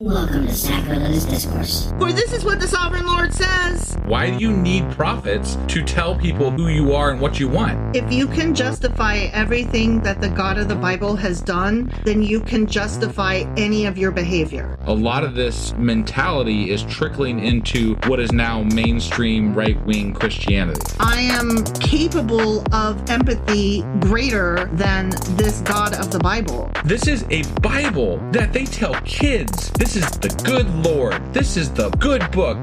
Welcome to Sacrilegious Discourse. For this is what the Sovereign Lord says. Why do you need prophets to tell people who you are and what you want? If you can justify everything that the God of the Bible has done, then you can justify any of your behavior. A lot of this mentality is trickling into what is now mainstream right-wing Christianity. I am capable of empathy greater than this God of the Bible. This is a Bible that they tell kids. This is the good Lord. This is the good book.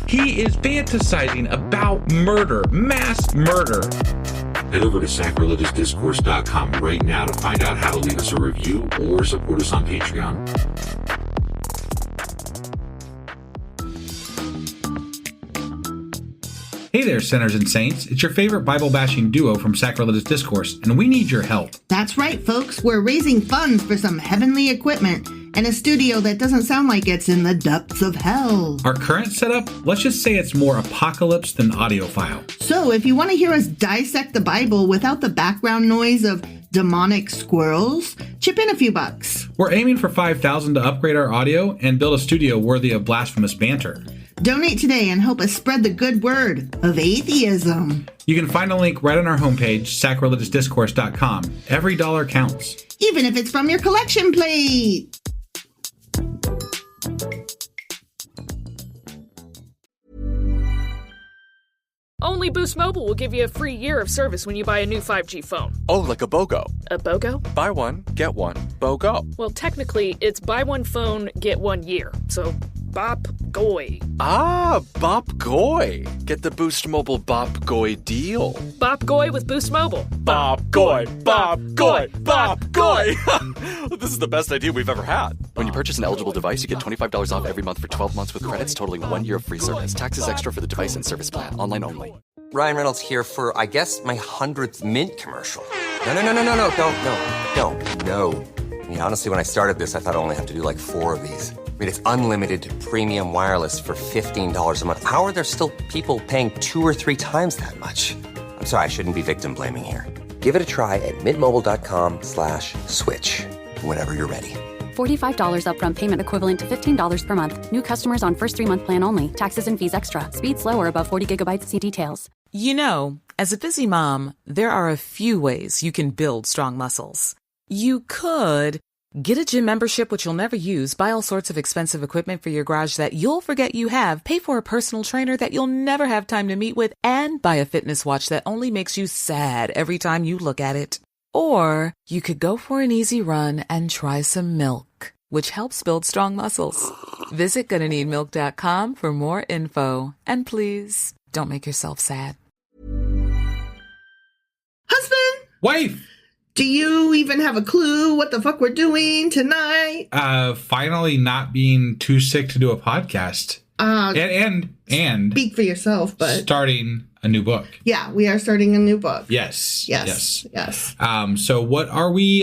He is fantasizing about murder, mass murder. Head over to sacrilegiousdiscourse.com right now to find out how to leave us a review or support us on Patreon. Hey there, sinners and saints. It's your favorite Bible-bashing duo from Sacrilegious Discourse, and we need your help. That's right, folks. We're raising funds for some heavenly equipment and a studio that doesn't sound like it's in the depths of hell. Our current setup, let's just say it's more apocalypse than audiophile. So if you want to hear us dissect the Bible without the background noise of demonic squirrels, chip in a few bucks. We're aiming for $5,000 to upgrade our audio and build a studio worthy of blasphemous banter. Donate today and help us spread the good word of atheism. You can find a link right on our homepage, sacrilegiousdiscourse.com. Every dollar counts. Even if it's from your collection plate. Only Boost Mobile will give you a free year of service when you buy a new 5G phone. Oh, like a BOGO. A BOGO? Buy one, get one. BOGO. Well, technically, it's buy one phone, get 1 year. So, bop goy. Ah, Bop Goy. Get the Boost Mobile Bop Goy deal. Bop goy with Boost Mobile. Bop Goy, Bop Goy, Bop Goy. This is the best idea we've ever had. When you purchase an eligible device, you get $25 off every month for 12 months with credits totaling 1 year of free service. Taxes extra for the device and service plan. Online only. Ryan Reynolds here for, I guess, my 100th Mint commercial. No, don't. I mean, honestly, when I started this, I thought I only have to do like 4 of these. I mean, it's unlimited premium wireless for $15 a month. How are there still people paying 2 or 3 times that much? I'm sorry, I shouldn't be victim blaming here. Give it a try at mintmobile.com/switch. Whenever you're ready. $45 upfront payment equivalent to $15 per month. New customers on first 3-month plan only. Taxes and fees extra. Speed slower above 40 gigabytes. See details. You know, as a busy mom, there are a few ways you can build strong muscles. You could get a gym membership which you'll never use, buy all sorts of expensive equipment for your garage that you'll forget you have, pay for a personal trainer that you'll never have time to meet with, and buy a fitness watch that only makes you sad every time you look at it. Or you could go for an easy run and try some milk, which helps build strong muscles. Visit GonnaNeedMilk.com for more info. And please, don't make yourself sad. Husband! Wife! Do you even have a clue what the fuck we're doing tonight? Finally not being too sick to do a podcast. And speak for yourself, but starting a new book. Yeah, we are starting a new book. Yes. So what are we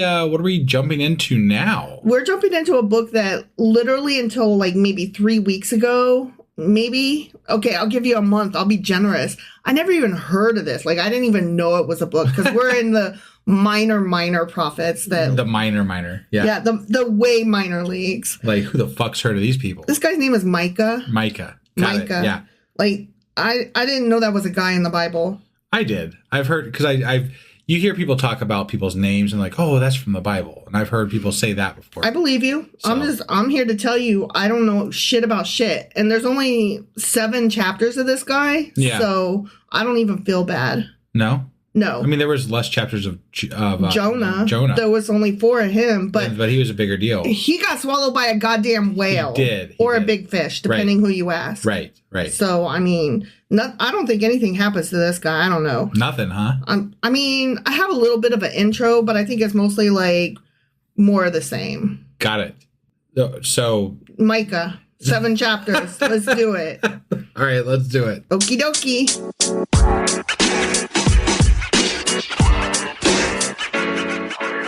jumping into now? We're jumping into a book that literally until like maybe 3 weeks ago, okay, I'll give you a month. I'll be generous. I never even heard of this. Like, I didn't even know it was a book because we're in the minor prophets that the minor. Yeah, the way minor leagues. Like, who the fuck's heard of these people? This guy's name is Micah. Micah. Yeah. Like, I didn't know that was a guy in the Bible. I did. I've heard, because you hear people talk about people's names and like, oh, that's from the Bible. And I've heard people say that before. I believe you. So. I'm here to tell you, I don't know shit about shit. And there's only 7 chapters of this guy. Yeah. So I don't even feel bad. No? No. I mean, there was less chapters of Jonah. There was only 4 of him, but he was a bigger deal. He got swallowed by a goddamn whale. He did. Or a big fish, depending who you ask. Right. So, I mean, I don't think anything happens to this guy. I don't know. Nothing, huh? I mean, I have a little bit of an intro, but I think it's mostly like more of the same. Got it. So Micah, 7 chapters. Let's do it. All right, let's do it. Okie dokie.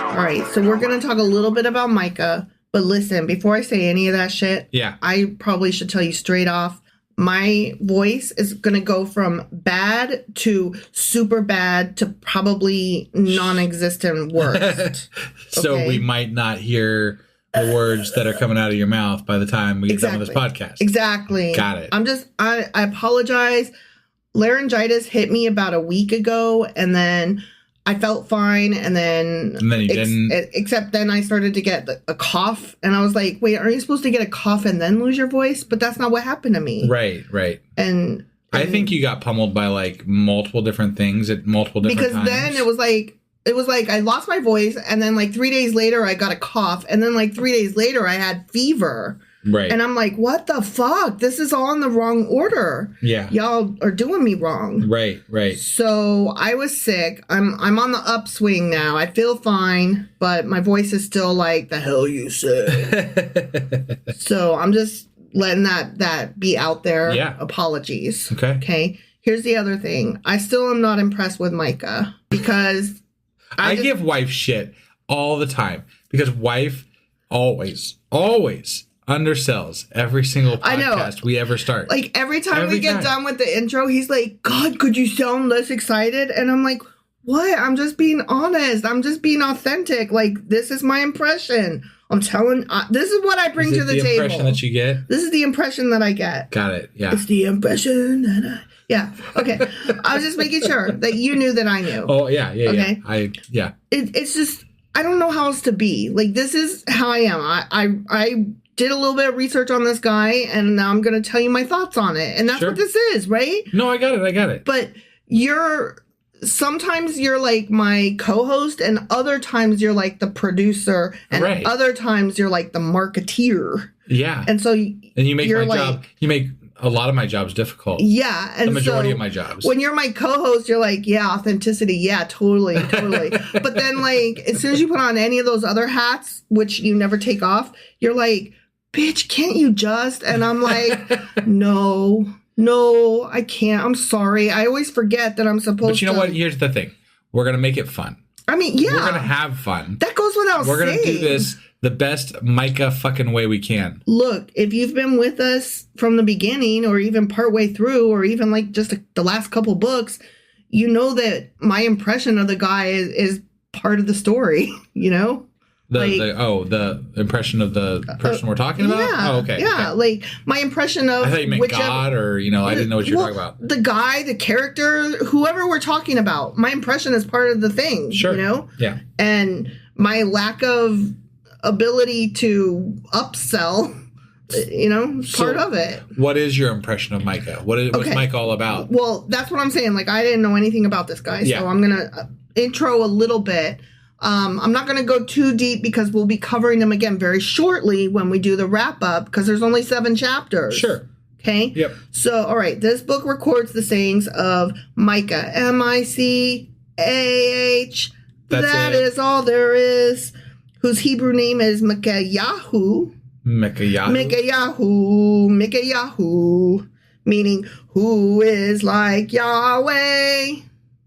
All right, so we're going to talk a little bit about Micah, but listen, before I say any of that shit, I probably should tell you straight off, my voice is going to go from bad to super bad to probably non-existent worst. So we might not hear the words that are coming out of your mouth by the time we get done with this podcast. Exactly. Got it. I apologize. Laryngitis hit me about a week ago, and then I felt fine, and then you didn't. Except then I started to get a cough, and I was like, "Wait, aren't you supposed to get a cough and then lose your voice?" But that's not what happened to me. Right. And I think you got pummeled by like multiple different things at multiple different times. Because then it was like I lost my voice, and then like 3 days later I got a cough, and then like 3 days later I had fever. Right. And I'm like, what the fuck? This is all in the wrong order. Yeah. Y'all are doing me wrong. Right. So I was sick. I'm on the upswing now. I feel fine, but my voice is still like, the hell you say. So I'm just letting that be out there. Yeah. Apologies. Okay. Here's the other thing. I still am not impressed with Micah because I give wife shit all the time because wife always undersells every single podcast we ever start. Like every time we get done with the intro, he's like, God, could you sound less excited? And I'm like, what? I'm just being honest. I'm just being authentic. Like, this is my impression. I'm telling, this is what I bring to the table. The impression that you get? This is the impression that I get. Got it. Yeah. It's the impression that yeah. Okay. I was just making sure that you knew that I knew. Oh, yeah. Okay. Yeah. It's just, I don't know how else to be. Like, this is how I am. I did a little bit of research on this guy, and now I'm going to tell you my thoughts on it. And that's what this is, right? No, I got it. But sometimes you're like my co-host, and other times you're like the producer, and other times you're like the marketeer. Yeah. And so you make my job, you make a lot of my jobs difficult. Yeah. And the majority of my jobs. When you're my co-host, you're like, yeah, authenticity. Yeah, totally. But then like, as soon as you put on any of those other hats, which you never take off, you're like, bitch, can't you just? And I'm like, no, I can't. I'm sorry. I always forget that I'm supposed to. But you know what? Here's the thing. We're going to make it fun. I mean, yeah. We're going to have fun. That goes without saying. We're going to do this the best Micah fucking way we can. Look, if you've been with us from the beginning or even partway through or even like just the last couple books, you know that my impression of the guy is part of the story, you know? The impression of the person we're talking about? Yeah. Oh, okay. Yeah. Okay. Like my impression of I thought you meant God or, I didn't know what you were talking about. The guy, the character, whoever we're talking about, my impression is part of the thing. Sure. You know? Yeah. And my lack of ability to upsell, part of it. What is your impression of Micah? What's Micah all about? Well, that's what I'm saying. Like, I didn't know anything about this guy, so I'm going to intro a little bit. I'm not going to go too deep because we'll be covering them again very shortly when we do the wrap up because there's only 7 chapters. Sure. Okay? Yep. So, all right. This book records the sayings of Micah. Micah. That is all there is. Whose Hebrew name is Micah-yahu. Micah-yahu. Meaning, who is like Yahweh.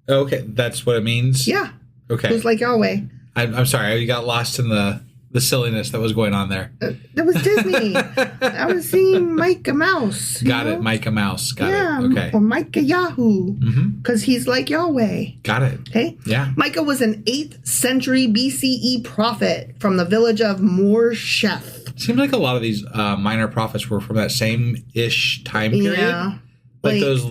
Okay. That's what it means? Yeah. Okay. Who's like Yahweh. I'm sorry. I got lost in the silliness that was going on there. That was Disney. I was seeing Micah Mouse. Got it. Micah Mouse. Got it. Okay. Or Micah-yahu. Because he's like Yahweh. Got it. Okay. Yeah. Micah was an 8th century BCE prophet from the village of Morsheth. Seems like a lot of these minor prophets were from that same-ish time period. Yeah. Like those,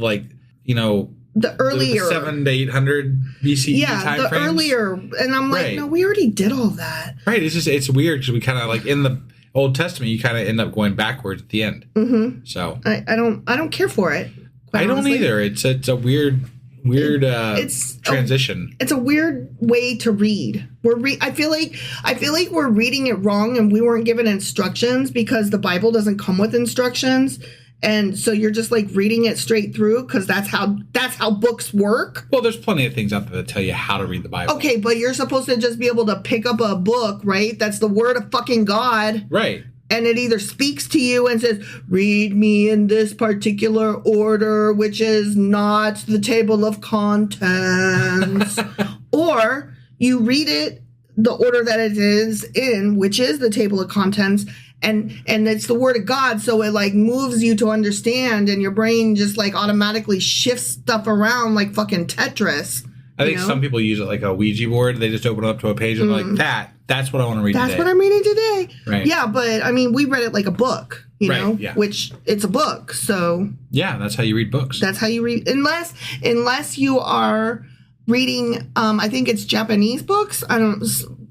the earlier 700 to 800 BCE time frames. Earlier, and I'm like, no, we already did all that. Right. It's weird because we kind of like in the Old Testament, you kind of end up going backwards at the end. Mm-hmm. So I don't care for it. I don't either. It's a weird transition. It's a weird way to read. I feel like we're reading it wrong, and we weren't given instructions because the Bible doesn't come with instructions. And so you're just like reading it straight through because that's how books work. Well, there's plenty of things out there that tell you how to read the Bible. Okay, but you're supposed to just be able to pick up a book, right? That's the word of fucking God. Right. And it either speaks to you and says, read me in this particular order, which is not the table of contents. Or you read it the order that it is in, which is the table of contents. And it's the word of God, so it like moves you to understand, and your brain just like automatically shifts stuff around like fucking Tetris. I think some people use it like a Ouija board. They just open it up to a page and like That's what I want to read today. That's what I'm reading today. Right. Yeah, but I mean, we read it like a book, you know, which it's a book. So yeah, that's how you read books. That's how you read, unless you are reading. I think it's Japanese books.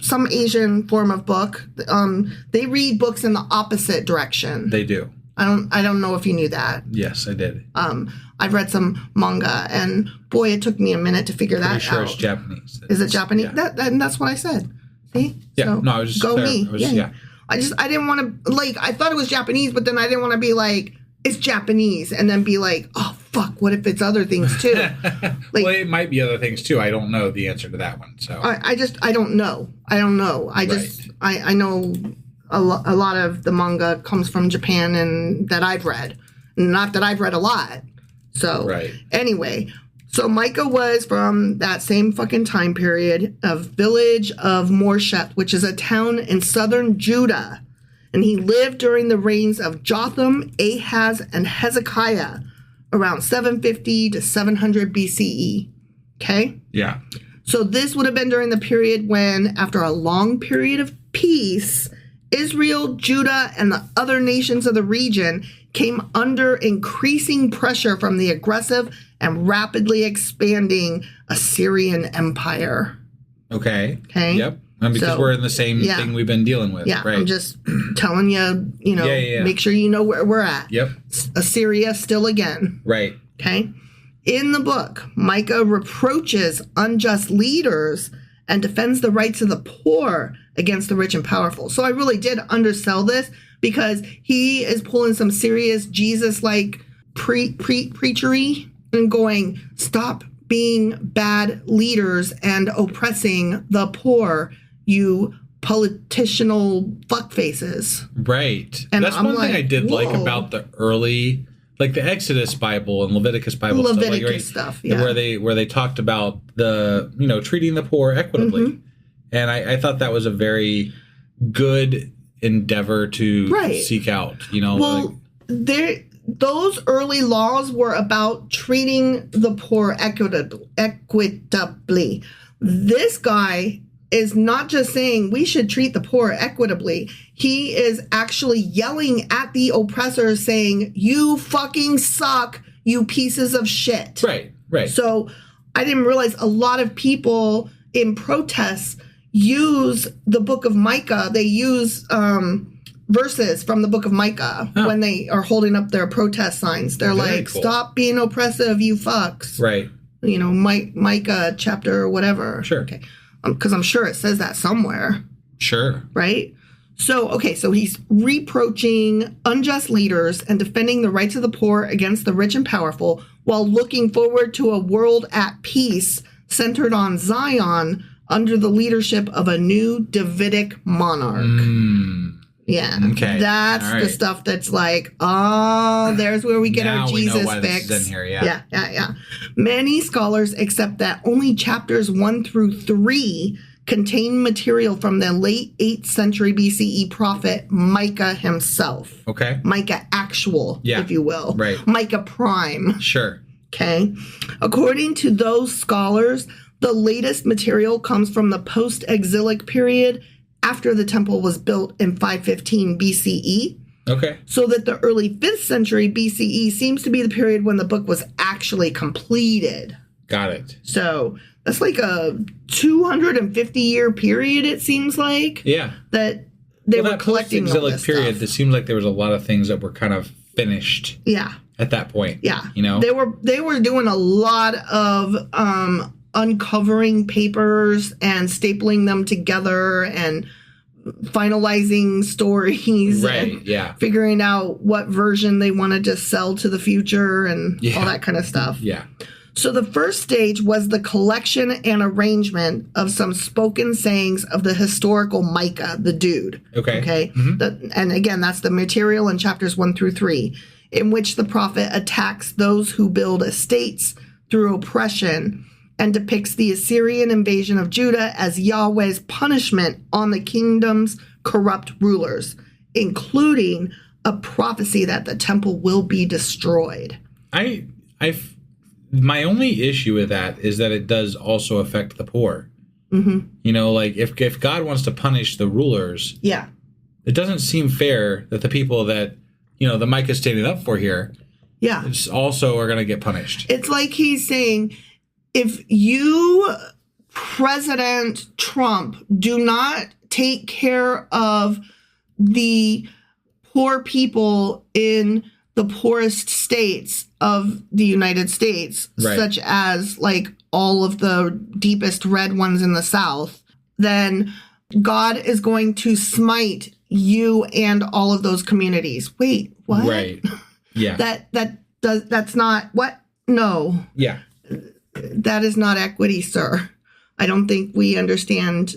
Some Asian form of book. They read books in the opposite direction. They do. I don't know if you knew that. Yes, I did. I've read some manga, and boy, it took me a minute to figure that out. Pretty sure it's Japanese. Is it Japanese? Yeah. That's what I said. See? Yeah. So, no, I was just go me. Yeah. I didn't want to, like, I thought it was Japanese, but then I didn't want to be like, it's Japanese, and then be like, oh, fuck, what if it's other things too? Like, well, it might be other things too. I don't know the answer to that one. So I don't know. I know a lot of the manga comes from Japan, and that I've read. Not that I've read a lot. So anyway, so Micah was from that same fucking time period of village of Morsheth, which is a town in southern Judah. And he lived during the reigns of Jotham, Ahaz, and Hezekiah around 750 to 700 BCE. Okay? Yeah. So this would have been during the period when, after a long period of peace, Israel, Judah, and the other nations of the region came under increasing pressure from the aggressive and rapidly expanding Assyrian Empire. Okay. Yep. Because we're in the same thing we've been dealing with. Yeah. Right. I'm just telling you, make sure you know where we're at. Yep. Assyria still again. Right. Okay. In the book, Micah reproaches unjust leaders and defends the rights of the poor against the rich and powerful. So I really did undersell this because he is pulling some serious Jesus-like preachery and going, stop being bad leaders and oppressing the poor, you political fuckfaces. Right. And that's one thing I did like about the early, like the Exodus Bible and Leviticus Bible stuff, yeah. where they talked about the, treating the poor equitably. Mm-hmm. And I thought that was a very good endeavor to seek out, Well, those early laws were about treating the poor equitably. This guy is not just saying we should treat the poor equitably. He is actually yelling at the oppressors saying, you fucking suck, you pieces of shit. Right. So I didn't realize a lot of people in protests use the book of Micah. They use verses from the book of Micah when they are holding up their protest signs. They're cool. Stop being oppressive, you fucks. Right. Micah chapter whatever. Sure. Okay. Because I'm sure it says that somewhere. Sure. Right? So he's reproaching unjust leaders and defending the rights of the poor against the rich and powerful while looking forward to a world at peace centered on Zion under the leadership of a new Davidic monarch. Yeah. Okay. That's the stuff that's like, there's where we get our Jesus fix. In here, yeah. Many scholars accept that only chapters 1 through 3 contain material from the late 8th century BCE prophet Micah himself. Okay. Micah actual, if you will. Right. Micah prime. Sure. Okay. According to those scholars, the latest material comes from the post-exilic period after the temple was built in 515 BCE. Okay. So that the early 5th century BCE seems to be the period when the book was actually completed. Got it. So that's like a 250-year period, it seems like. Yeah. That they were collecting all this period, stuff. It seems like there was a lot of things that were kind of finished. Yeah. At that point. Yeah. They were doing a lot of uncovering papers and stapling them together and finalizing stories. Right, and figuring out what version they wanted to sell to the future and all that kind of stuff. Yeah. So the first stage was the collection and arrangement of some spoken sayings of the historical Micah, the dude. Okay. Mm-hmm. And again, that's the material in chapters 1 through 3, in which the prophet attacks those who build estates through oppression and depicts the Assyrian invasion of Judah as Yahweh's punishment on the kingdom's corrupt rulers, including a prophecy that the temple will be destroyed. My only issue with that is that it does also affect the poor. Mm-hmm. You know, like if God wants to punish the rulers, yeah, it doesn't seem fair that the people that, you know, the Micah's standing up for here, yeah, also are going to get punished. It's like he's saying, if you, President Trump, do not take care of the poor people in the poorest states of the United States, such as like all of the deepest red ones in the South, then God is going to smite you and all of those communities. Wait, what? Right. Yeah. That's not what? No. Yeah. That is not equity, sir. I don't think we understand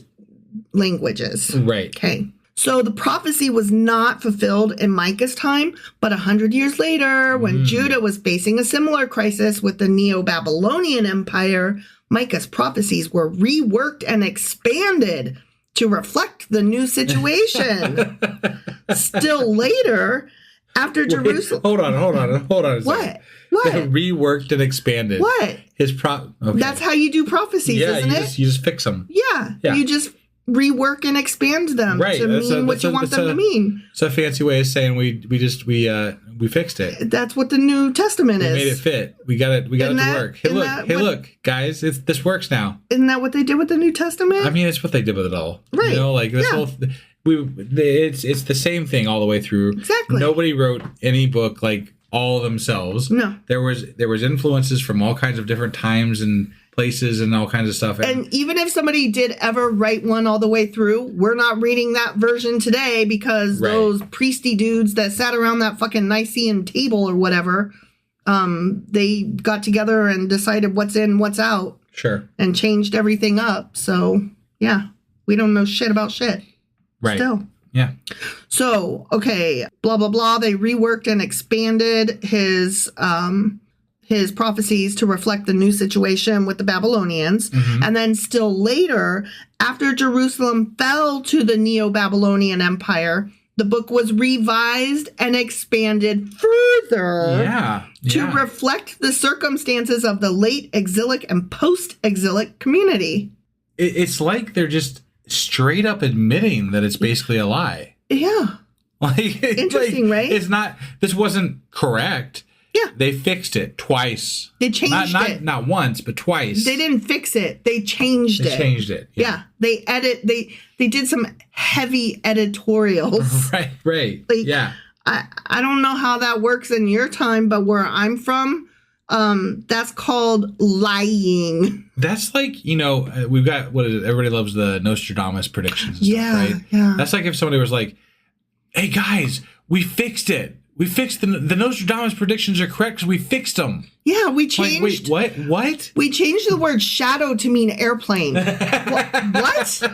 languages. Right. Okay. So the prophecy was not fulfilled in Micah's time, but 100 years later, when Judah was facing a similar crisis with the Neo-Babylonian Empire, Micah's prophecies were reworked and expanded to reflect the new situation. Still later, after Jerusalem... Hold on a second. What? Reworked and expanded. What? Okay. That's how you do prophecies, isn't it? You just fix them. Yeah. You just rework and expand them to mean what you want them to mean. It's a fancy way of saying we fixed it. That's what the New Testament is. We made it fit. We got it to work. Hey, look, guys, this works now. Isn't that what they did with the New Testament? I mean, it's what they did with it all. Right. You know, like this whole it's the same thing all the way through. Exactly. Nobody wrote any book like all themselves. No. There was influences from all kinds of different times and places and all kinds of stuff. And even if somebody did ever write one all the way through, we're not reading that version today because those priesty dudes that sat around that fucking Nicene table or whatever, they got together and decided what's in, what's out. Sure. And changed everything up. So, yeah, we don't know shit about shit. Right. Still. Yeah. So, okay, blah, blah, blah. They reworked and expanded his prophecies to reflect the new situation with the Babylonians. Mm-hmm. And then still later, after Jerusalem fell to the Neo-Babylonian Empire, the book was revised and expanded further to reflect the circumstances of the late exilic and post-exilic community. It's like they're just straight up admitting that it's basically a lie. Yeah. Interesting, right? It's not, this wasn't correct. Yeah. They fixed it twice. They changed it. Not once, but twice. They didn't fix it. They changed it. They changed it. Yeah. They did some heavy editorials. Right. Like, yeah. I don't know how that works in your time, but where I'm from, that's called lying. That's like, you know, we've got, what is it? Everybody loves the Nostradamus predictions and stuff, right? Yeah. That's like if somebody was like, hey guys, we fixed it. We fixed the Nostradamus predictions are correct because we fixed them. Yeah, we changed. Like, wait, what? We changed the word shadow to mean airplane. What? That's not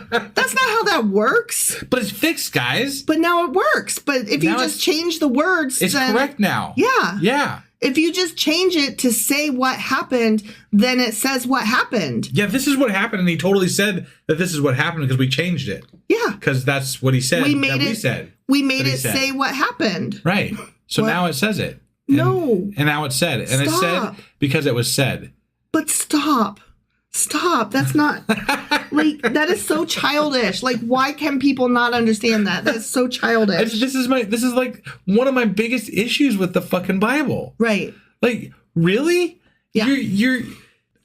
how that works. But it's fixed, guys. But now it works. But if you just change the words, it's correct now. Yeah. Yeah. If you just change it to say what happened, then it says what happened. Yeah, this is what happened, and he totally said that this is what happened because we changed it. Yeah. Because that's what he said. We made it say what happened. Right. So now it says it. And now it's said. And it's said because it was said. But stop. That's not like, that is so childish. Like, why can people not understand that? That's so childish. This is like one of my biggest issues with the fucking Bible. Right. Like, really? Yeah. You're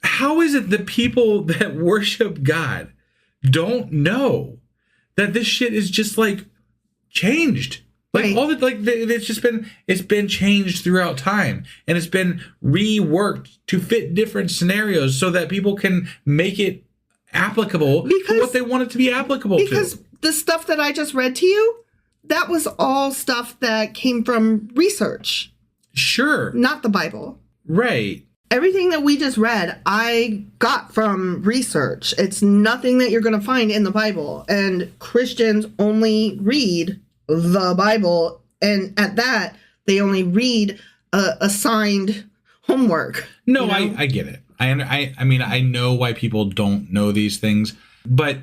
how is it that people that worship God don't know that this shit is just like changed? Like it's been changed throughout time, and it's been reworked to fit different scenarios so that people can make it applicable to what they want it to be applicable to. Because the stuff that I just read to you, that was all stuff that came from research. Sure. Not the Bible. Right. Everything that we just read, I got from research. It's nothing that you're going to find in the Bible. And Christians only read the Bible, and at that they only read assigned homework. No, you know? I get it. I mean I know why people don't know these things, but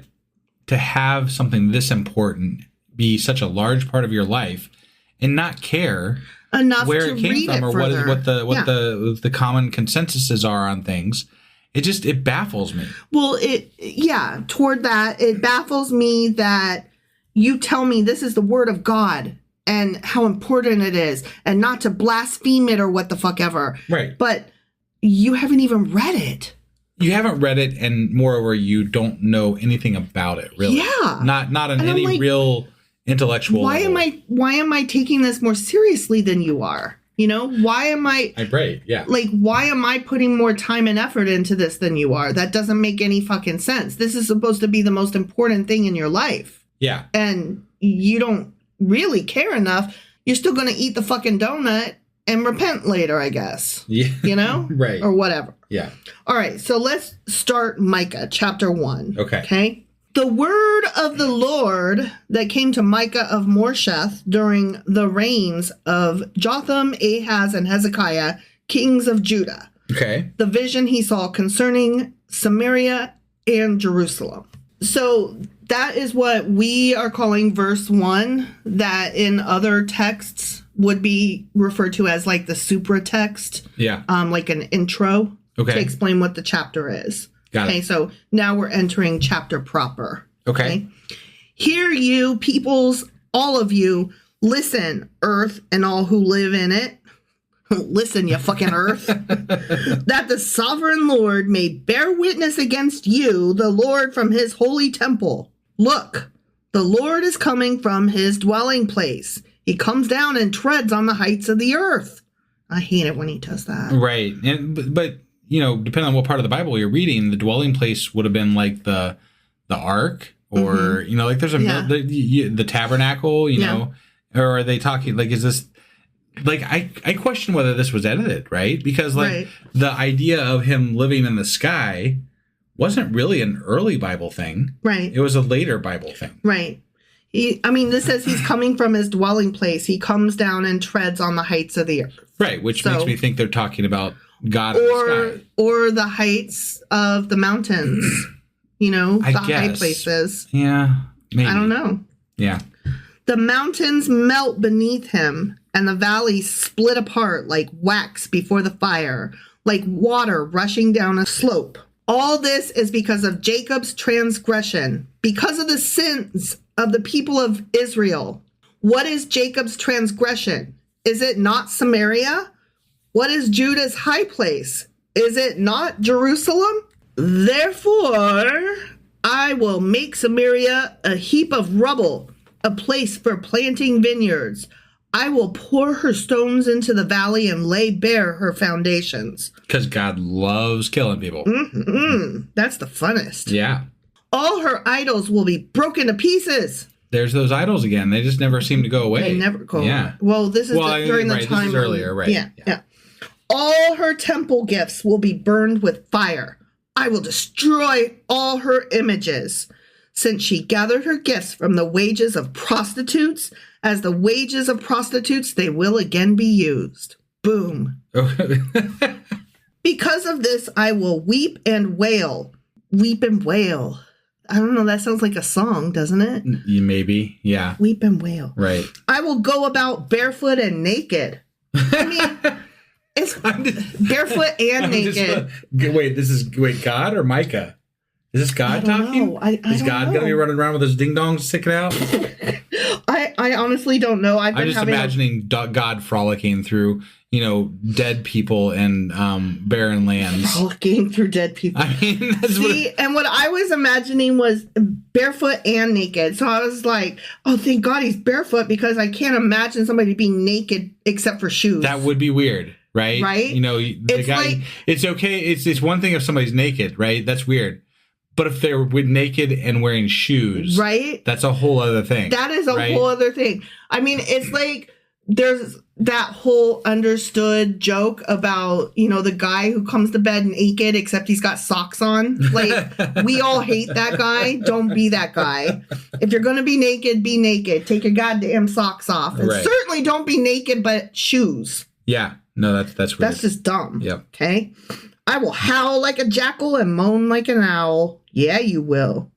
to have something this important be such a large part of your life and not care enough where to it came read from it or further. what the common consensuses are on things, It baffles me. Well, toward that, it baffles me that you tell me this is the word of God and how important it is and not to blaspheme it or what the fuck ever. Right. But you haven't even read it. You haven't read it, and moreover, you don't know anything about it, really. Yeah. Not on any real intellectual level. Why am I taking this more seriously than you are? You know, why am I right, yeah. Like, why am I putting more time and effort into this than you are? That doesn't make any fucking sense. This is supposed to be the most important thing in your life. Yeah. And you don't really care enough. You're still going to eat the fucking donut and repent later, I guess. Yeah. You know? Right. Or whatever. Yeah. All right. So let's start Micah chapter 1. Okay. The word of the Lord that came to Micah of Moresheth during the reigns of Jotham, Ahaz, and Hezekiah, kings of Judah. Okay. The vision he saw concerning Samaria and Jerusalem. So that is what we are calling verse 1, that in other texts would be referred to as like the supra text. Yeah. Like an intro to Okay. explain what the chapter is. Got Okay, it. so now we're entering chapter proper. Okay. Hear you peoples, all of you, listen, earth and all who live in it. Listen, you fucking earth. That the sovereign Lord may bear witness against you, the Lord from his holy temple. Look, the Lord is coming from his dwelling place. He comes down and treads on the heights of the earth. I hate it when he does that. Right. But you know, depending on what part of the Bible you're reading, the dwelling place would have been like the ark, or you know, like there's the tabernacle, you know, or are they talking like, is this like, I question whether this was edited, right? Because like the idea of him living in the sky wasn't really an early Bible thing, right? It was a later Bible thing, right? This says he's coming from his dwelling place. He comes down and treads on the heights of the earth, right? Which makes me think they're talking about God in the sky. Or the heights of the mountains, you know, the high places. Yeah, maybe. I don't know. Yeah. The mountains melt beneath him, and the valleys split apart like wax before the fire, like water rushing down a slope. All this is because of Jacob's transgression, because of the sins of the people of Israel. What is Jacob's transgression? Is it not Samaria? What is Judah's high place? Is it not Jerusalem? Therefore, I will make Samaria a heap of rubble, a place for planting vineyards. I will pour her stones into the valley and lay bare her foundations. Because God loves killing people. That's the funnest. Yeah. All her idols will be broken to pieces. There's those idols again. They just never seem to go away. They never go away. Well, this is during the time. This is earlier, right? Yeah. All her temple gifts will be burned with fire. I will destroy all her images. Since she gathered her gifts from the wages of prostitutes, as the wages of prostitutes, they will again be used. Boom. Because of this, I will weep and wail. Weep and wail. I don't know. That sounds like a song, doesn't it? Maybe. Yeah. Weep and wail. Right. I will go about barefoot and naked. I mean, it's barefoot and naked. Wait, God or Micah? Is this God talking? Is God going to be running around with his ding dongs sticking out? I honestly don't know. I'm just imagining God frolicking through, dead people and barren lands. Frolicking through dead people. I mean, and what I was imagining was barefoot and naked. So I was like, oh, thank God he's barefoot, because I can't imagine somebody being naked except for shoes. That would be weird, right? Right? The guy. It's okay. It's one thing if somebody's naked, right? That's weird. But if they're naked and wearing shoes, right? That's a whole other thing. That is a whole other thing. I mean, it's like there's that whole understood joke about, the guy who comes to bed naked, except he's got socks on. Like, we all hate that guy. Don't be that guy. If you're going to be naked, be naked. Take your goddamn socks off. And certainly don't be naked, but shoes. Yeah. No, that's weird. That's just dumb. Yep. Okay. I will howl like a jackal and moan like an owl. Yeah, you will.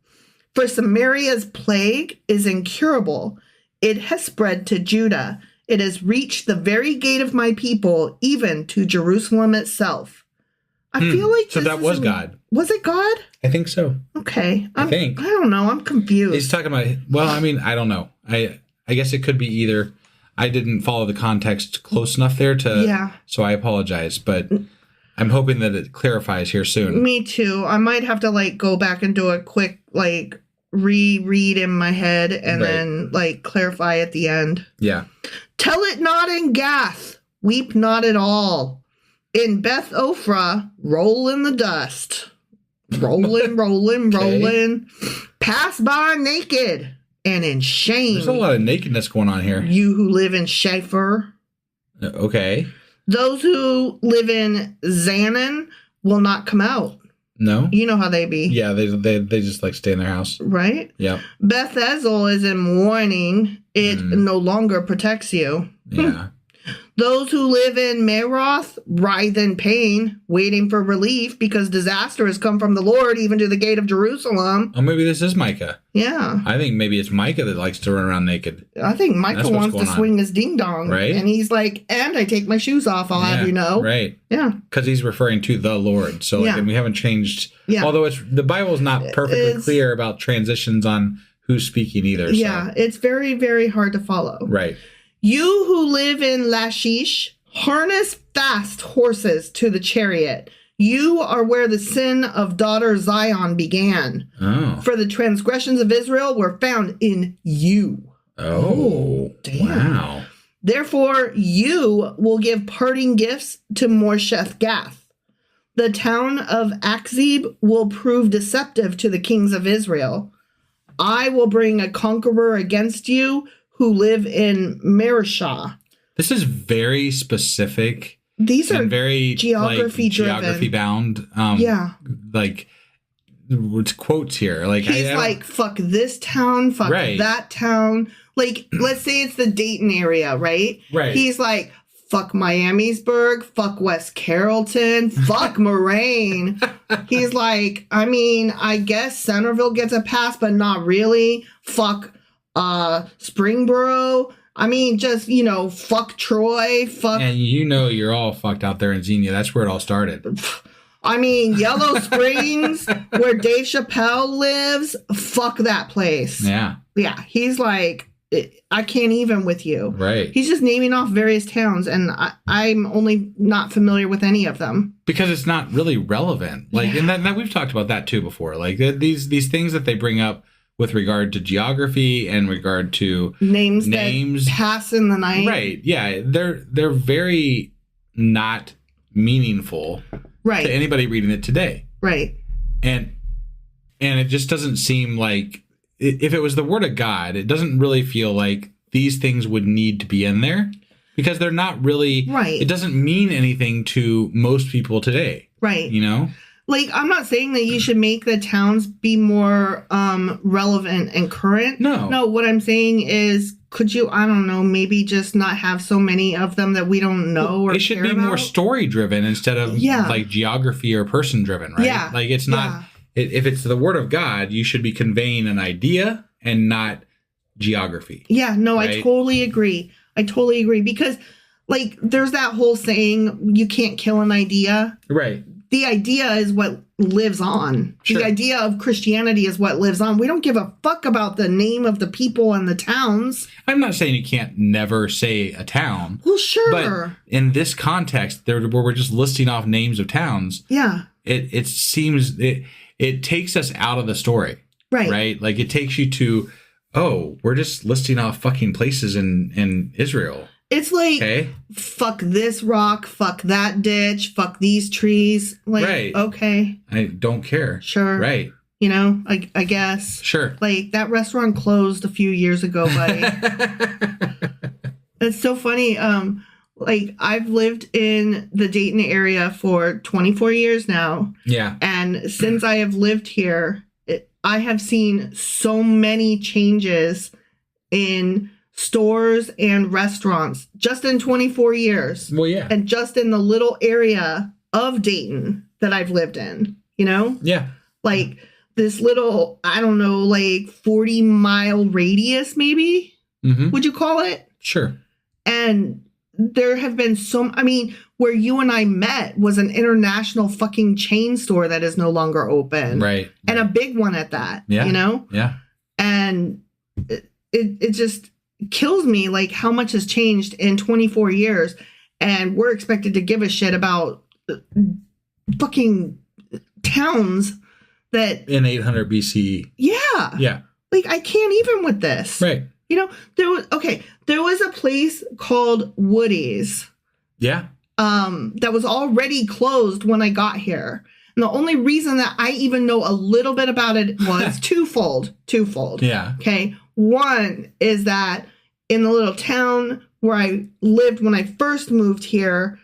For Samaria's plague is incurable. It has spread to Judah. It has reached the very gate of my people, even to Jerusalem itself. I feel like so that was God. Was it God? I think so. Okay. I think. I don't know. I'm confused. He's talking about, well, I mean, I don't know. I guess it could be either. I didn't follow the context close enough there so I apologize, but I'm hoping that it clarifies here soon. Me too. I might have to like go back and do a quick like reread in my head and then like clarify at the end. Yeah. Tell it not in Gath, weep not at all. In Beth Ophrah, roll in the dust. Rolling. Pass by naked and in shame. There's a lot of nakedness going on here. You who live in Shapher. Okay. Those who live in Zanan will not come out. No. You know how they be. Yeah, they just like stay in their house. Right? Yeah. Beth Ezel is in mourning. It no longer protects you. Yeah. Those who live in Meroth writhe in pain, waiting for relief because disaster has come from the Lord, even to the gate of Jerusalem. Oh, maybe this is Micah. Yeah. I think maybe it's Micah that likes to run around naked. I think Micah wants to swing his ding dong. Right. And he's like, and I take my shoes off, I'll have you know. Right. Yeah. Because he's referring to the Lord. So like, and we haven't changed. Yeah. Although the Bible is not perfectly clear about transitions on who's speaking either. Yeah. So. It's very, very hard to follow. Right. You who live in Lachish, harness fast horses to the chariot. You are where the sin of daughter Zion began. Oh. For the transgressions of Israel were found in you. Oh, damn. Wow. Therefore, you will give parting gifts to Morsheth Gath. The town of Akzib will prove deceptive to the kings of Israel. I will bring a conqueror against you who live in Marishah. This is very specific. These are very geography driven. Geography bound. Like it's quotes here. Like he's like, fuck this town, fuck that town. Like, let's say it's the Dayton area, right? Right. He's like, fuck Miamisburg, fuck West Carrollton, fuck Moraine. He's like, I mean, I guess Centerville gets a pass, but not really. Fuck Springboro. I mean, just, fuck Troy, fuck... And you're all fucked out there in Xenia. That's where it all started. I mean, Yellow Springs, where Dave Chappelle lives, fuck that place. Yeah. Yeah, he's like, I can't even with you. Right. He's just naming off various towns, and I'm only not familiar with any of them. Because it's not really relevant. Like, and that we've talked about that too before. Like, these things that they bring up with regard to geography and regard to names that pass in the night. Right. Yeah. They're very not meaningful to anybody reading it today. Right. And it just doesn't seem like, if it was the word of God, it doesn't really feel like these things would need to be in there because they're not really, it doesn't mean anything to most people today. Right. Like, I'm not saying that you should make the towns be more relevant and current. No, what I'm saying is, could you, I don't know, maybe just not have so many of them that we don't know or it should be more story driven instead of like geography or person driven, right? Yeah. Like, it's not, if it's the word of God, you should be conveying an idea and not geography. Yeah, no, right? I totally agree. Because, like, there's that whole saying, you can't kill an idea. Right. The idea is what lives on. Sure. The idea of Christianity is what lives on. We don't give a fuck about the name of the people and the towns. I'm not saying you can't never say a town. Well, sure. But in this context, where we're just listing off names of towns, it seems it takes us out of the story. Right. Right? Like, it takes you to, oh, we're just listing off fucking places in Israel. It's like, fuck this rock, fuck that ditch, fuck these trees. Like, okay. I don't care. Sure. Right. I guess. Sure. Like, that restaurant closed a few years ago, buddy. It's so funny. Like, I've lived in the Dayton area for 24 years now. Yeah. And since I have lived here, I have seen so many changes in stores and restaurants just in 24 years. Well, yeah. And just in the little area of Dayton that I've lived in, Yeah. Like this little, I don't know, like 40-mile radius, maybe? Mm-hmm. Would you call it? Sure. And there have been where you and I met was an international fucking chain store that is no longer open. Right. And a big one at that, yeah. you know? Yeah. And it just kills me, like, how much has changed in 24 years. And we're expected to give a shit about fucking towns that... In 800 BCE. Yeah. Yeah. Like, I can't even with this. Right. You know, there was a place called Woody's. Yeah. That was already closed when I got here. And the only reason that I even know a little bit about it was twofold. Yeah. Okay. One is that in the little town where I lived when I first moved here,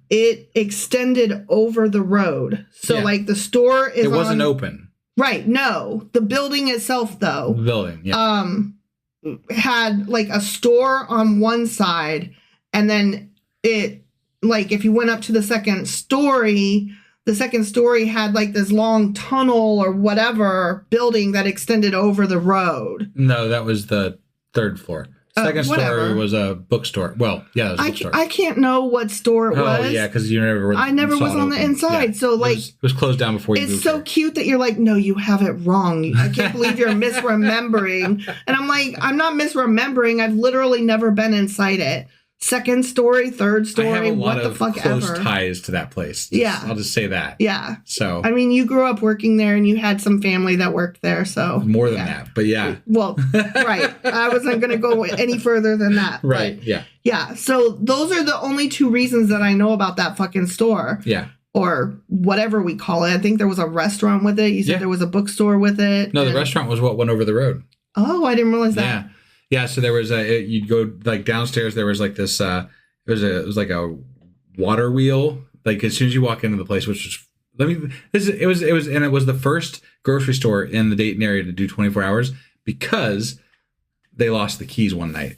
it extended over the road. So like the store is... It wasn't open. Right. No. The building itself, though. The building, yeah. Had like a store on one side, and then it, like, if you went up to the second story had like this long tunnel or whatever building that extended over the road. No, that was the third floor. Second story was a bookstore. Well, yeah, it was a bookstore. I can't know what store it was. Oh, yeah, because you never were. I never was on the inside. Yeah. So, like... It was closed down before you moved. It's so cute that you're like, no, you have it wrong. I can't believe you're misremembering. And I'm like, I'm not misremembering. I've literally never been inside it. Second story, third story, I have a lot what the of fuck close ever. ties to that place. I'll just say that. Yeah. So I mean, you grew up working there, and you had some family that worked there. So more than that, but yeah. Well, right. I wasn't going to go any further than that. Right. But, yeah. Yeah. So those are the only two reasons that I know about that fucking store. Yeah. Or whatever we call it. I think there was a restaurant with it. You said there was a bookstore with it. No, the restaurant was what went over the road. Oh, I didn't realize that. Yeah. Yeah. So there was you'd go like downstairs. There was like this. It was like a water wheel. Like as soon as you walk into the place, which was it was the first grocery store in the Dayton area to do 24 hours because they lost the keys one night.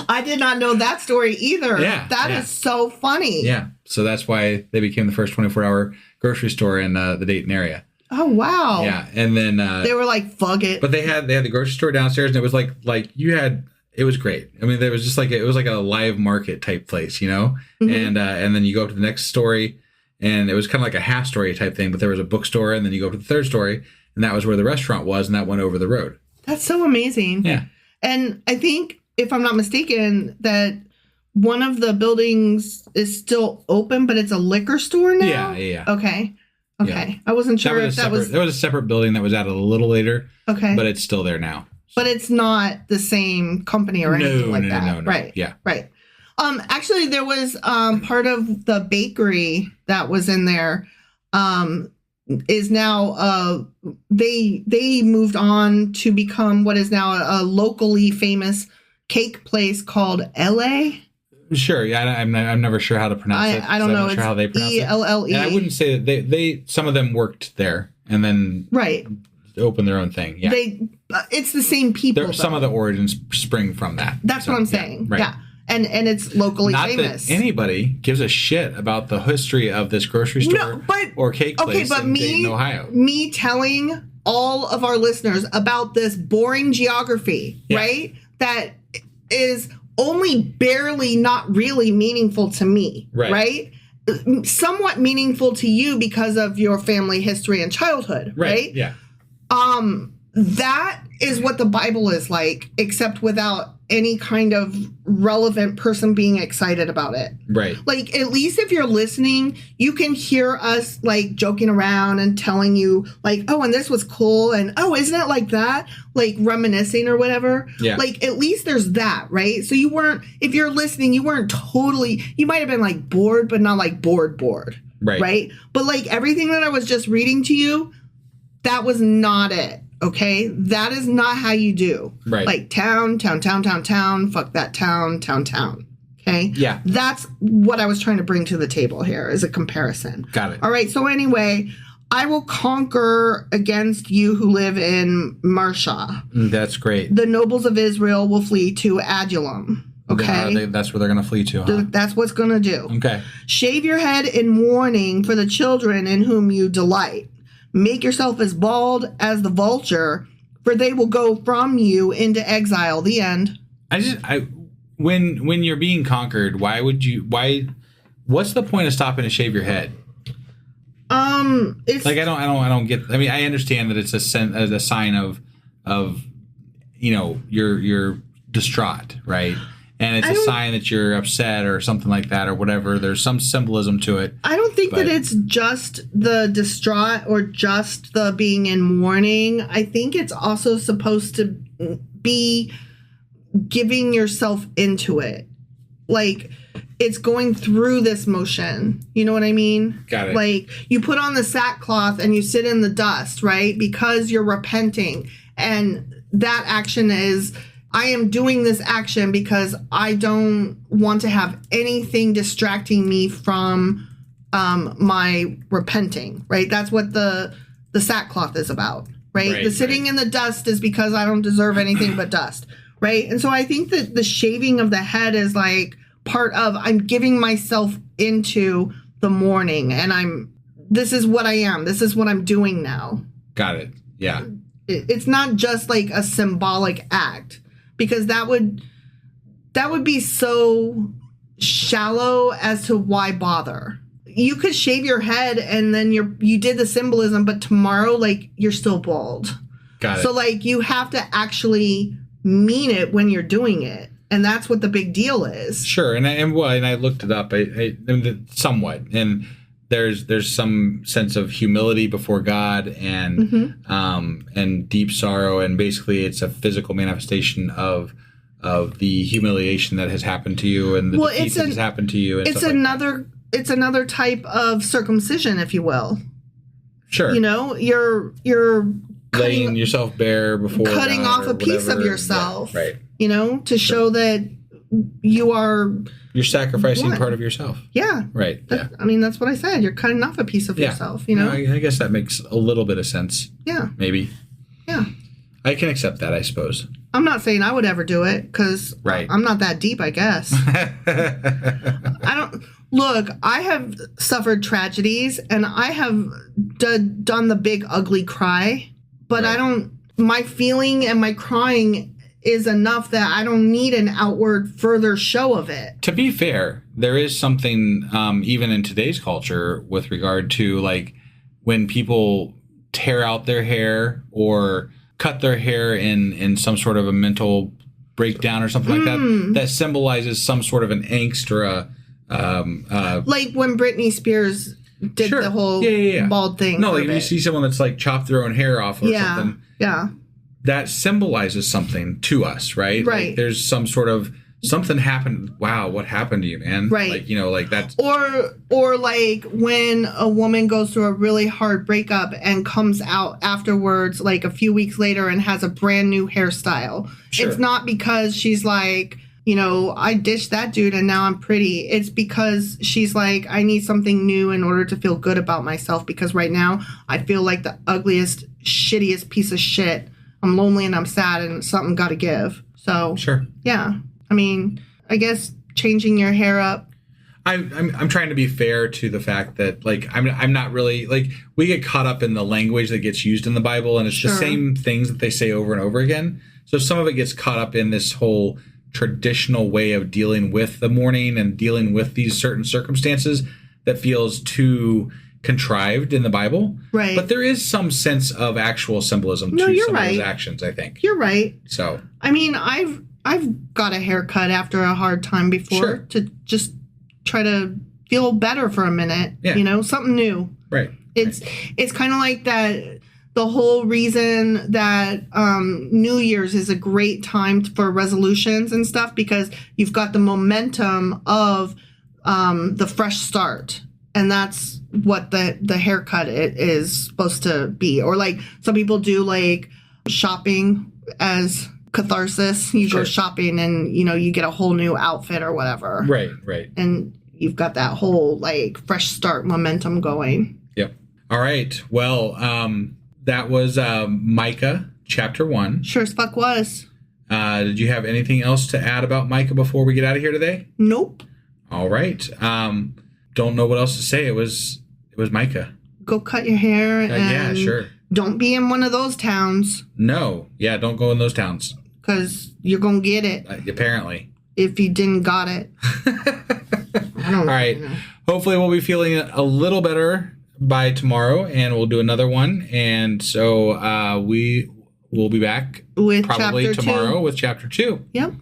I did not know that story either. Yeah, that is so funny. Yeah, so that's why they became the first 24-hour grocery store in the Dayton area. Oh wow! Yeah, and then they were like, "Fuck it." But they had the grocery store downstairs, and it was like you had. It was great. I mean, there was just it was like a live market type place, you know. Mm-hmm. And then you go up to the next story, and it was kind of like a half story type thing. But there was a bookstore, and then you go up to the third story, and that was where the restaurant was, and that went over the road. That's so amazing. Yeah. And I think, if I'm not mistaken, that one of the buildings is still open, but it's a liquor store now. Yeah. Okay. Yeah. I wasn't sure if that was... There was a separate building that was added a little later. Okay. But it's still there now. But it's not the same company or anything like that. No. Right. Yeah. Right. Actually, there was part of the bakery that was in there is now they moved on to become what is now a locally famous cake place called LA. Sure, yeah, I'm never sure how to pronounce it. I don't know. I'm not sure how they pronounce ELLE. it. And I wouldn't say that they some of them worked there and then opened their own thing. Yeah, it's the same people. Some of the origins spring from that. That's what I'm saying. Yeah. And it's locally famous. That anybody gives a shit about the history of this grocery store or cake place in Dayton, Ohio. Me telling all of our listeners about this boring geography, right? That is only barely not really meaningful to me, right? Somewhat meaningful to you because of your family history and childhood, right? Yeah. That is what the Bible is like, except without any kind of relevant person being excited about it. Right. Like, at least if you're listening, you can hear us, like, joking around and telling you, like, oh, and this was cool, and, oh, isn't it like that? Like, reminiscing or whatever. Yeah. Like, at least there's that, right? So you weren't, if you're listening, you weren't totally, you might have been, like, bored, but not, like, bored. Right. Right? But, like, everything that I was just reading to you, that was not it. Okay, that is not how you do. Right. Like town, fuck that town. Okay? Yeah. That's what I was trying to bring to the table here as a comparison. Got it. All right, so anyway, I will conquer against you who live in Marsha. That's great. The nobles of Israel will flee to Adullam. Okay. That's where they're going to flee to, huh? That's what's going to do. Okay. Shave your head in mourning for the children in whom you delight. Make yourself as bald as the vulture, for they will go from you into exile. The end. When you're being conquered, what's the point of stopping to shave your head? It's like I don't get. I mean, I understand that it's a sign of you're distraught, right? And it's a sign that you're upset or something like that or whatever. There's some symbolism to it. I don't think that it's just the distraught or just the being in mourning. I think it's also supposed to be giving yourself into it. Like, it's going through this motion. You know what I mean? Got it. Like, you put on the sackcloth and you sit in the dust, right? Because you're repenting. And that action is, I am doing this action because I don't want to have anything distracting me from my repenting, right? That's what the sackcloth is about, right? The sitting in the dust is because I don't deserve anything but dust, right? And so I think that the shaving of the head is like part of, I'm giving myself into the mourning, and this is what I am. This is what I'm doing now. Got it. Yeah. It's not just like a symbolic act, because that would be so shallow as to why bother. You could shave your head and then you did the symbolism, but tomorrow, like, you're still bald. Got it. So, like, you have to actually mean it when you're doing it. And that's what the big deal is. Sure. And I looked it up somewhat. And there's some sense of humility before God and deep sorrow. And basically it's a physical manifestation of the humiliation that has happened to you and the defeat that has happened to you. And it's another type of circumcision, if you will. Sure. You know, you're laying yourself bare before cutting God off a piece of yourself. Yeah, right. You know, to show that you're sacrificing part of yourself. Yeah. Right. Yeah. I mean, that's what I said. You're cutting off a piece of yourself, you know? I guess that makes a little bit of sense. Yeah. Maybe. Yeah. I can accept that, I suppose. I'm not saying I would ever do it because I'm not that deep, I guess. Look, I have suffered tragedies and I have done the big ugly cry, but my feeling and my crying is enough that I don't need an outward further show of it. To be fair, there is something even in today's culture with regard to, like, when people tear out their hair or cut their hair in some sort of a mental breakdown or something like that symbolizes some sort of an angst or like when Britney Spears did the whole bald thing. No, like if you see someone that's like chopped their own hair off or something. Yeah. That symbolizes something to us, right? Right. Like there's some sort of something happened. Wow, what happened to you, man? Right. Like, you know, like that's or like when a woman goes through a really hard breakup and comes out afterwards, like a few weeks later, and has a brand new hairstyle. Sure. It's not because she's like, you know, I ditched that dude and now I'm pretty. It's because she's like, I need something new in order to feel good about myself, because right now I feel like the ugliest, shittiest piece of shit. I'm lonely and I'm sad and something got to give. So, yeah. I mean, I guess changing your hair up. I'm trying to be fair to the fact that, like, I'm not really, like, we get caught up in the language that gets used in the Bible, and it's the same things that they say over and over again. So some of it gets caught up in this whole traditional way of dealing with the mourning and dealing with these certain circumstances that feels too contrived in the Bible. Right. But there is some sense of actual symbolism to some of those actions, I think. You're right. So, I mean, I've got a haircut after a hard time before to just try to feel better for a minute. Yeah. You know, something new. Right. It's kind of like that. The whole reason that New Year's is a great time for resolutions and stuff, because you've got the momentum of the fresh start. And that's what the haircut is supposed to be. Or like some people do like shopping as catharsis. You go shopping and, you know, you get a whole new outfit or whatever. Right, right. And you've got that whole like fresh start momentum going. Yep. All right. Well, that was Micah chapter 1. Sure as fuck was. Did you have anything else to add about Micah before we get out of here today? Nope. All right. Don't know what else to say. It was Micah. Go cut your hair and Don't be in one of those towns. No. Yeah, don't go in those towns. Because you're going to get it. Apparently. If you didn't got it. All right. Hopefully we'll be feeling a little better by tomorrow, and we'll do another one. And so we will be back with probably chapter tomorrow 2. with chapter 2. Yep.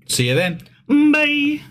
See you then. Bye.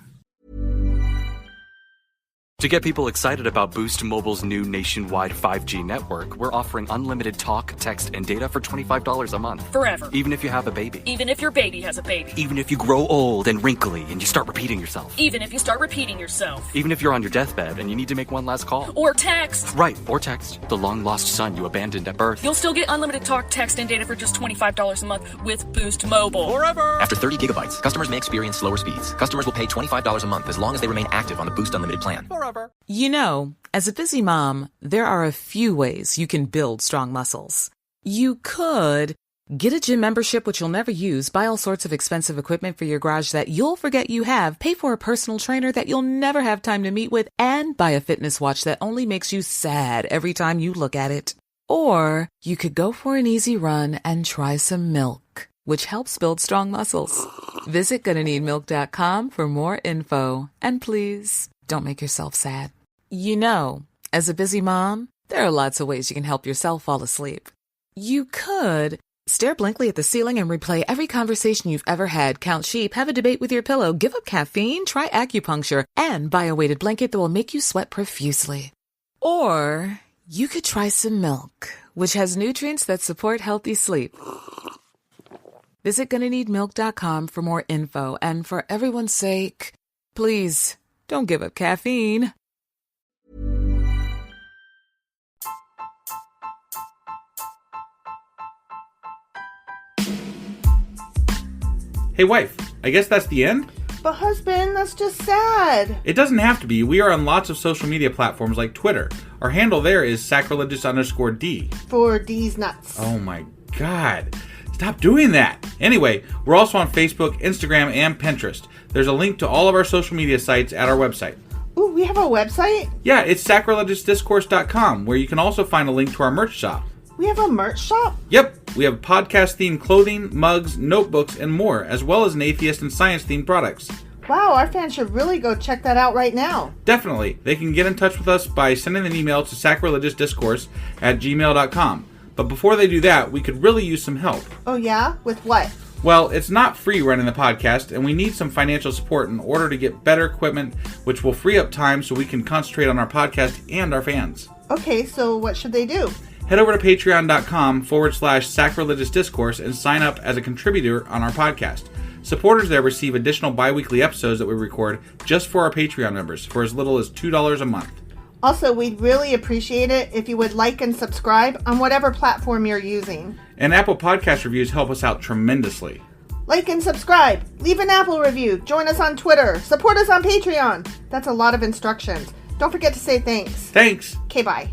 To get people excited about Boost Mobile's new nationwide 5G network, we're offering unlimited talk, text, and data for $25 a month. Forever. Even if you have a baby. Even if your baby has a baby. Even if you grow old and wrinkly and you start repeating yourself. Even if you start repeating yourself. Even if you're on your deathbed and you need to make one last call. Or text. Right, or text. The long-lost son you abandoned at birth. You'll still get unlimited talk, text, and data for just $25 a month with Boost Mobile. Forever! After 30 gigabytes, customers may experience slower speeds. Customers will pay $25 a month as long as they remain active on the Boost Unlimited plan. Forever. You know, as a busy mom, there are a few ways you can build strong muscles. You could get a gym membership which you'll never use, buy all sorts of expensive equipment for your garage that you'll forget you have, pay for a personal trainer that you'll never have time to meet with, and buy a fitness watch that only makes you sad every time you look at it. Or you could go for an easy run and try some milk, which helps build strong muscles. Visit GonnaNeedMilk.com for more info. And please, don't make yourself sad. You know, as a busy mom, there are lots of ways you can help yourself fall asleep. You could stare blankly at the ceiling and replay every conversation you've ever had, count sheep, have a debate with your pillow, give up caffeine, try acupuncture, and buy a weighted blanket that will make you sweat profusely. Or you could try some milk, which has nutrients that support healthy sleep. Visit GonnaNeedMilk.com for more info, and for everyone's sake, please don't give up caffeine. Hey, wife, I guess that's the end? But husband, that's just sad. It doesn't have to be. We are on lots of social media platforms like Twitter. Our handle there is sacrilegious_D. For D's nuts. Oh my God. Stop doing that. Anyway, we're also on Facebook, Instagram, and Pinterest. There's a link to all of our social media sites at our website. Ooh, we have a website? Yeah, it's sacrilegiousdiscourse.com, where you can also find a link to our merch shop. We have a merch shop? Yep, we have podcast-themed clothing, mugs, notebooks, and more, as well as an atheist and science-themed products. Wow, our fans should really go check that out right now. Definitely. They can get in touch with us by sending an email to sacrilegiousdiscourse@gmail.com. But before they do that, we could really use some help. Oh yeah? With what? Well, it's not free running the podcast, and we need some financial support in order to get better equipment, which will free up time so we can concentrate on our podcast and our fans. Okay, so what should they do? Head over to patreon.com/sacrilegious discourse and sign up as a contributor on our podcast. Supporters there receive additional bi-weekly episodes that we record just for our Patreon members for as little as $2 a month. Also, we'd really appreciate it if you would like and subscribe on whatever platform you're using. And Apple Podcast reviews help us out tremendously. Like and subscribe, leave an Apple review, join us on Twitter, support us on Patreon. That's a lot of instructions. Don't forget to say thanks. Thanks. Okay, bye.